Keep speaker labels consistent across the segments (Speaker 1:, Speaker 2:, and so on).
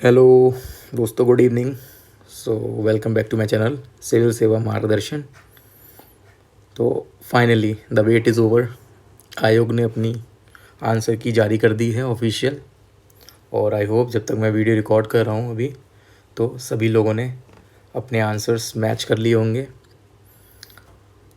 Speaker 1: Hello दोस्तों, good evening. So welcome back to my channel civil सेवा मार्गदर्शन। तो finally the wait is over. आयोग ने अपनी आंसर की जारी कर दी है ऑफिशियल। और आई होप जब तक मैं वीडियो रिकॉर्ड कर रहा हूँ अभी, तो सभी लोगों ने अपने आंसर्स मैच कर लिए होंगे।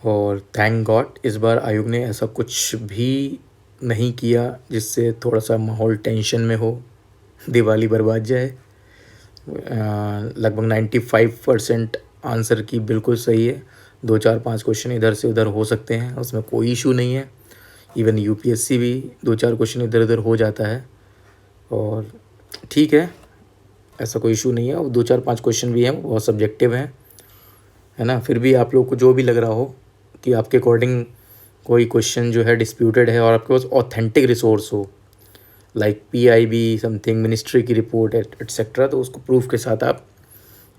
Speaker 1: और थैंक गॉड इस बार आयोग ने ऐसा कुछ भी नहीं किया जिससे थोड़ा सा माहौल टेंशन में हो, दिवाली बर्बाद जाए। लगभग 95% आंसर की बिल्कुल सही है। 2-4-5 क्वेश्चन इधर से उधर हो सकते हैं, उसमें कोई इशू नहीं है। इवन यूपीएससी भी 2-4 क्वेश्चन इधर उधर हो जाता है और ठीक है, ऐसा कोई इशू नहीं है। और 2-4-5 क्वेश्चन भी हैं, वो बहुत सब्जेक्टिव हैं, है ना। फिर भी आप लोग को जो भी लग रहा हो कि आपके अकॉर्डिंग कोई क्वेश्चन जो है डिस्प्यूटेड है और आपके पास ऑथेंटिक रिसोर्स हो, लाइक पीआईबी समथिंग, मिनिस्ट्री की रिपोर्ट एटसेट्रा, तो उसको प्रूफ के साथ आप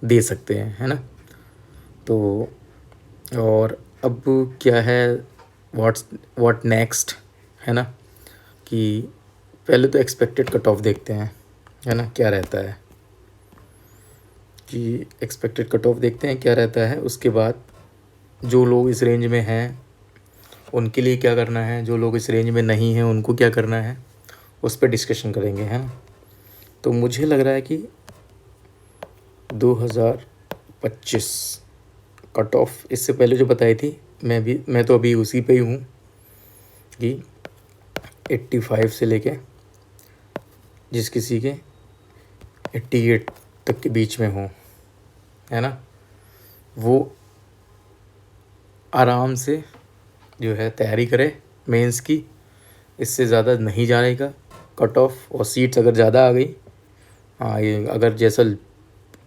Speaker 1: दे सकते हैं, है ना। तो और अब क्या है, व्हाट नेक्स्ट, है ना, कि पहले तो एक्सपेक्टेड कट ऑफ देखते हैं, है ना, क्या रहता है कि एक्सपेक्टेड कट ऑफ देखते हैं क्या रहता है। उसके बाद जो लोग इस रेंज में हैं उनके लिए क्या करना है, जो लोग इस रेंज में नहीं हैं उनको क्या करना है, उस पर डिस्कशन करेंगे, है ना। तो मुझे लग रहा है कि 2025 कट ऑफ इससे पहले जो बताई थी, मैं तो अभी उसी पे ही हूँ कि 85 से लेके जिस किसी के 88 तक के बीच में हो, है ना, वो आराम से जो है तैयारी करे मेंस की। इससे ज़्यादा नहीं जाएगा कट ऑफ। और सीट्स अगर ज़्यादा आ गई, हाँ, ये अगर जैसा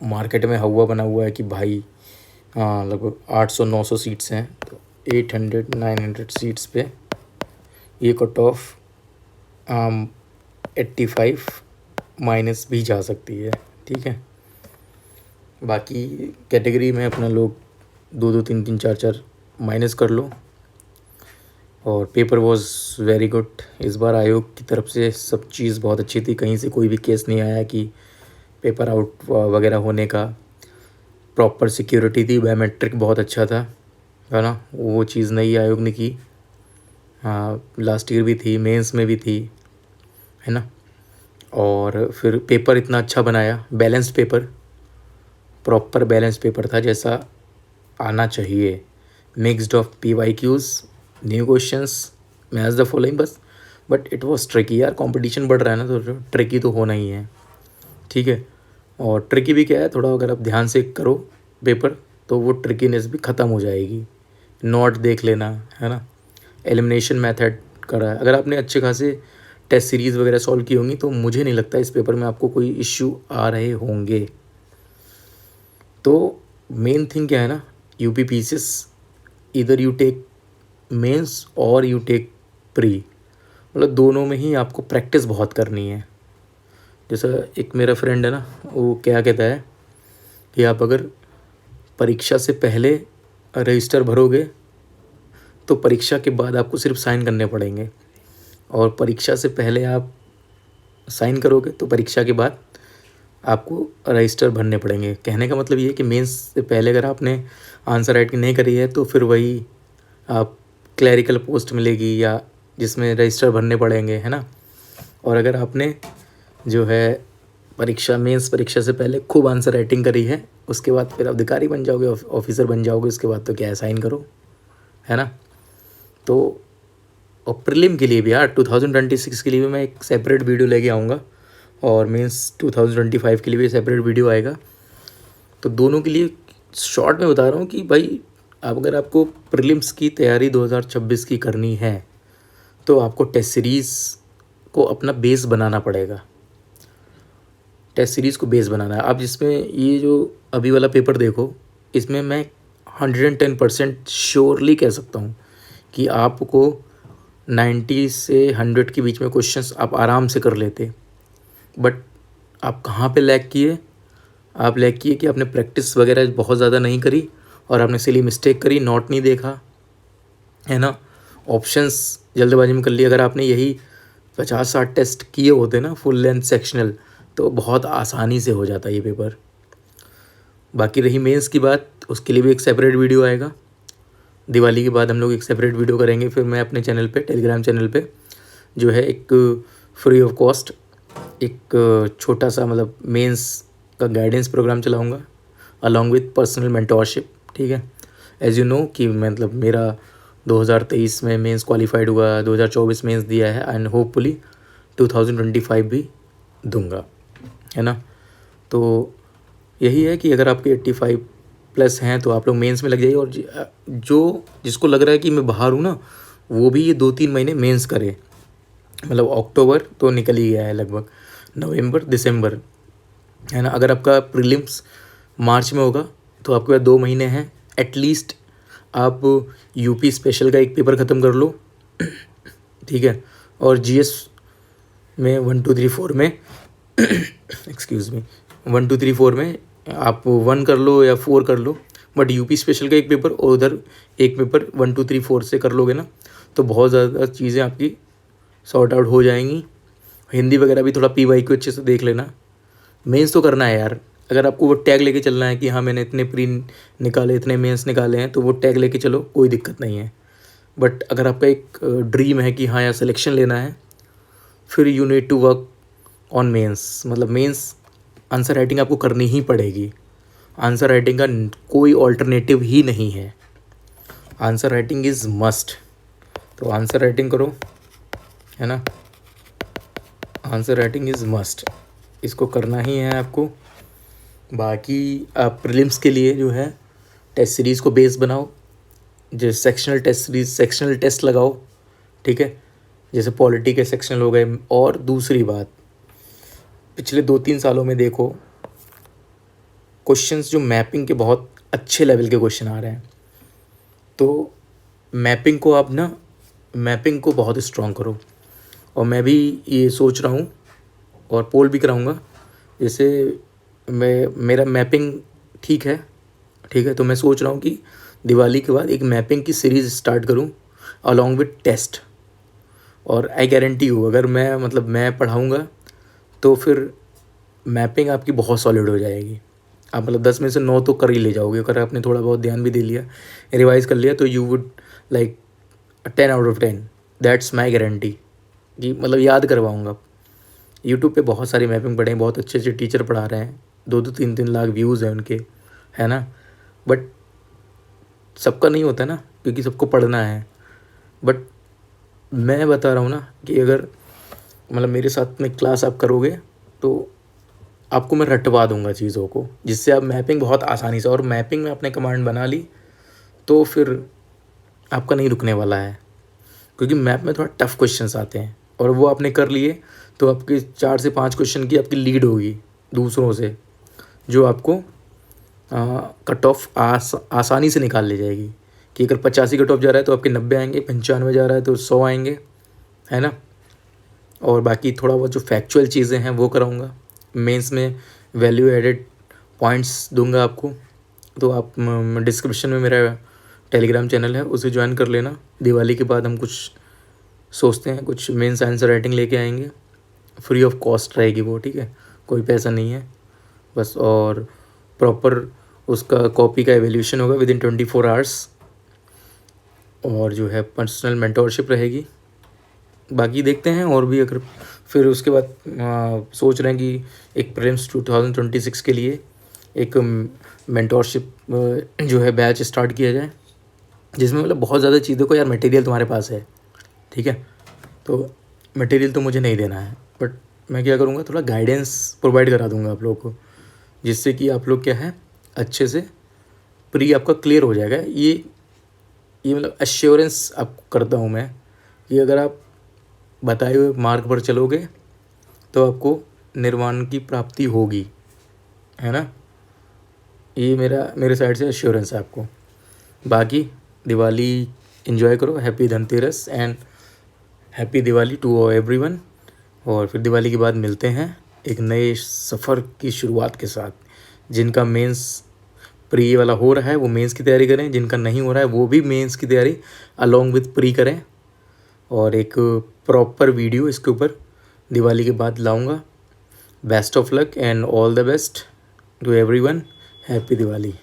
Speaker 1: मार्केट में हवा बना हुआ है कि भाई हाँ लगभग 800-900 सीट्स हैं, तो 800-900 सीट्स पे ये कट ऑफ 85 माइनस भी जा सकती है, ठीक है। बाकी कैटेगरी में अपना लोग 2-2, 3-3, 4-4 माइनस कर लो। और पेपर वॉज वेरी गुड। इस बार आयोग की तरफ से सब चीज़ बहुत अच्छी थी, कहीं से कोई भी केस नहीं आया कि पेपर आउट वगैरह होने का। प्रॉपर सिक्योरिटी थी, बायोमेट्रिक बहुत अच्छा था, है ना, वो चीज़ नई आयोग ने की। हाँ, लास्ट ईयर भी थी, मेंस में भी थी, है ना। और फिर पेपर इतना अच्छा बनाया, balanced paper, proper balance paper था जैसा आना चाहिए। Mixed of PYQs, new questions, match the following बस। बट इट वॉज ट्रिकी यार, कंपटीशन बढ़ रहा है ना, तो ट्रिकी तो होना ही है, ठीक है। और ट्रिकी भी क्या है, थोड़ा अगर आप ध्यान से करो पेपर तो वो ट्रिकीनेस भी ख़त्म हो जाएगी। नोट देख लेना, है ना। एलिमिनेशन मेथड करा है, अगर आपने अच्छे खासे टेस्ट सीरीज़ वगैरह सॉल्व की होंगी तो मुझे नहीं लगता इस पेपर में आपको कोई इश्यू आ रहे होंगे। तो मेन थिंग क्या है ना, यूपी पीसीएस, इधर यू टेक मेंस और यू टेक प्री, मतलब दोनों में ही आपको प्रैक्टिस बहुत करनी है। जैसा एक मेरा फ्रेंड है ना, वो क्या कहता है कि आप अगर परीक्षा से पहले रजिस्टर भरोगे तो परीक्षा के बाद आपको सिर्फ साइन करने पड़ेंगे, और परीक्षा से पहले आप साइन करोगे तो परीक्षा के बाद आपको रजिस्टर भरने पड़ेंगे। कहने का मतलब ये है कि मेंस से पहले अगर आपने आंसर राइटिंग नहीं करी है तो फिर वही आप क्लरिकल पोस्ट मिलेगी या जिसमें रजिस्टर भरने पड़ेंगे, है ना। और अगर आपने जो है मेंस परीक्षा से पहले खूब आंसर राइटिंग करी है, उसके बाद फिर आप अधिकारी बन जाओगे, ऑफिसर बन जाओगे, उसके बाद तो क्या है, साइन करो, है ना। तो और प्रीलिम के लिए भी यार 2026 के लिए भी मैं एक सेपरेट वीडियो लेके आऊँगा, और मेंस 2025 के लिए भी सेपरेट वीडियो आएगा। तो दोनों के लिए शॉर्ट में बता रहा हूँ कि भाई अगर आपको प्रीलिम्स की तैयारी 2026 की करनी है तो आपको टेस्ट सीरीज़ को अपना बेस बनाना पड़ेगा। टेस्ट सीरीज़ को बेस बनाना है। आप जिसमें ये जो अभी वाला पेपर देखो, इसमें मैं 110% श्योरली कह सकता हूँ कि आपको 90 से 100 के बीच में क्वेश्चंस आप आराम से कर लेते। बट आप कहाँ पे लैग किए, आप लैग किए कि आपने प्रैक्टिस वगैरह बहुत ज़्यादा नहीं करी और आपने सिली मिस्टेक करी, नोट नहीं देखा, है ना। ऑप्शंस जल्दबाजी में कर लिया। अगर आपने यही 50-60 टेस्ट किए होते ना फुल लेंथ सेक्शनल, तो बहुत आसानी से हो जाता है ये पेपर। बाकी रही मेंस की बात, उसके लिए भी एक सेपरेट वीडियो आएगा। दिवाली के बाद हम लोग एक सेपरेट वीडियो करेंगे। फिर मैं अपने चैनल पे, टेलीग्राम चैनल पे जो है एक फ्री ऑफ कॉस्ट एक छोटा सा मतलब मेंस का गाइडेंस प्रोग्राम चलाऊँगा अलॉन्ग विथ पर्सनल मेंटोरशिप। ठीक है, एज़ यू नो कि मतलब मेरा 2023 में मेंस क्वालिफाइड हुआ, 2024 मेंस दिया है एंड होपफुली 2025 भी दूंगा, है ना। तो यही है कि अगर आपके 85 प्लस हैं तो आप लोग मेंस में लग जाइए। और जो जिसको लग रहा है कि मैं बाहर हूँ ना, वो भी ये 2-3 महीने मेंस करे। मतलब अक्टूबर तो निकल ही गया है लगभग, नवंबर, दिसंबर, है ना। अगर आपका प्रीलिम्स मार्च में होगा तो आपके पास 2 महीने हैं एटलीस्ट। आप यूपी स्पेशल का एक पेपर ख़त्म कर लो, ठीक है। और जीएस में 1 2 3 4 में एक्सक्यूज़ मी 1 2 3 4 में आप 1 कर लो या 4 कर लो, बट यूपी स्पेशल का एक पेपर और उधर एक पेपर 1 2 3 4 से कर लोगे ना, तो बहुत ज़्यादा चीज़ें आपकी सॉर्ट आउट हो जाएंगी। हिंदी वगैरह भी थोड़ा पीवाई को अच्छे से देख लेना। मेंस तो करना है यार। अगर आपको वो टैग लेके चलना है कि हाँ मैंने इतने प्री निकाले, इतने मेंस निकाले हैं, तो वो टैग लेके चलो, कोई दिक्कत नहीं है। बट अगर आपका एक ड्रीम है कि हाँ यार सिलेक्शन लेना है, फिर you need to work on mains. मतलब मेंस आंसर राइटिंग आपको करनी ही पड़ेगी। आंसर राइटिंग का कोई ऑल्टरनेटिव ही नहीं है। Answer writing is must. तो आंसर राइटिंग करो, है ना। आंसर राइटिंग इज़ मस्ट, इसको करना ही है आपको। बाकी आप प्रीलिम्स के लिए जो है टेस्ट सीरीज़ को बेस बनाओ, जो sectional test series, sectional test लगाओ, ठीक है। जैसे पॉलिटी के सेक्शनल हो गए। और दूसरी बात, पिछले 2-3 सालों में देखो क्वेश्चंस जो मैपिंग के बहुत अच्छे लेवल के क्वेश्चन आ रहे हैं। तो मैपिंग को आप ना, मैपिंग को बहुत स्ट्रॉन्ग करो। और मैं भी ये सोच रहा हूँ और पोल भी कराऊँगा। जैसे मेरा मैपिंग ठीक है, ठीक है, तो मैं सोच रहा हूँ कि दिवाली के बाद एक मैपिंग की सीरीज़ स्टार्ट करूँ अलॉन्ग विथ टेस्ट। और आई गारंटी हूँ अगर मैं मतलब मैं पढ़ाऊँगा तो फिर मैपिंग आपकी बहुत सॉलिड हो जाएगी। आप मतलब 10 में से 9 तो कर ही ले जाओगे। अगर आपने थोड़ा बहुत ध्यान भी दे लिया, रिवाइज़ कर लिया, तो you would like 10 out of 10। That's my guarantee कि मतलब याद करवाऊँगा। यूट्यूब पे बहुत सारी मैपिंग पढ़े हैं, बहुत अच्छे अच्छे टीचर पढ़ा रहे हैं, 2-2 3-3 लाख व्यूज़ हैं उनके, है ना। बट सबका नहीं होता ना, क्योंकि सबको पढ़ना है। बट मैं बता रहा हूँ ना कि अगर मतलब मेरे साथ में क्लास आप करोगे तो आपको मैं रटवा दूंगा चीज़ों को, जिससे आप मैपिंग बहुत आसानी से, और मैपिंग में आपने कमांड बना ली तो फिर आपका नहीं रुकने वाला है। क्योंकि मैप में थोड़ा टफ क्वेश्चंस आते हैं और वो आपने कर लिए तो आपके 4 से 5 क्वेश्चन की आपकी लीड होगी दूसरों से, जो आपको कट ऑफ आसानी से निकाल ले जाएगी। कि अगर 85 कट ऑफ जा रहा है तो आपके 90 आएंगे, 95 जा रहा है तो 100 आएंगे, है ना। और बाकी थोड़ा बहुत जो फैक्चुअल चीज़ें हैं वो कराऊंगा। मेंस में वैल्यू एडेड पॉइंट्स दूंगा आपको। तो आप डिस्क्रिप्शन में मेरा टेलीग्राम चैनल है, उसे ज्वाइन कर लेना। दिवाली के बाद हम कुछ सोचते हैं, कुछ मेंस आंसर राइटिंग लेके आएंगे, फ्री ऑफ कॉस्ट रहेगी वो, ठीक है, कोई पैसा नहीं है बस। और प्रॉपर उसका कॉपी का एवेल्यूशन होगा विद इन 24 आवर्स। और जो है पर्सनल मेंटोरशिप रहेगी। बाकी देखते हैं और भी। अगर फिर उसके बाद सोच रहे हैं कि एक प्रीलिम्स 2026 के लिए एक मेंटोरशिप जो है बैच स्टार्ट किया जाए, जिसमें मतलब बहुत ज़्यादा चीज़ों को, यार मटेरियल तुम्हारे पास है, ठीक है, तो मटेरियल तो मुझे नहीं देना है, बट मैं क्या करूँगा, थोड़ा गाइडेंस प्रोवाइड करा दूँगा आप लोगों को, जिससे कि आप लोग क्या है अच्छे से प्री आपका क्लियर हो जाएगा। ये मतलब एश्योरेंस आपको करता हूँ मैं कि अगर आप बताए हुए मार्ग पर चलोगे तो आपको निर्वाण की प्राप्ति होगी, है ना। ये मेरे साइड से एश्योरेंस है आपको। बाकी दिवाली एंजॉय करो, happy Dhanteras and happy Diwali to everyone. और फिर दिवाली के बाद मिलते हैं एक नए सफ़र की शुरुआत के साथ। जिनका मेंस प्री वाला हो रहा है वो मेंस की तैयारी करें, जिनका नहीं हो रहा है वो भी मेंस की तैयारी अलॉन्ग विथ प्री करें। और एक प्रॉपर वीडियो इसके ऊपर दिवाली के बाद लाऊंगा। Best of luck and all the best to everyone. Happy Diwali.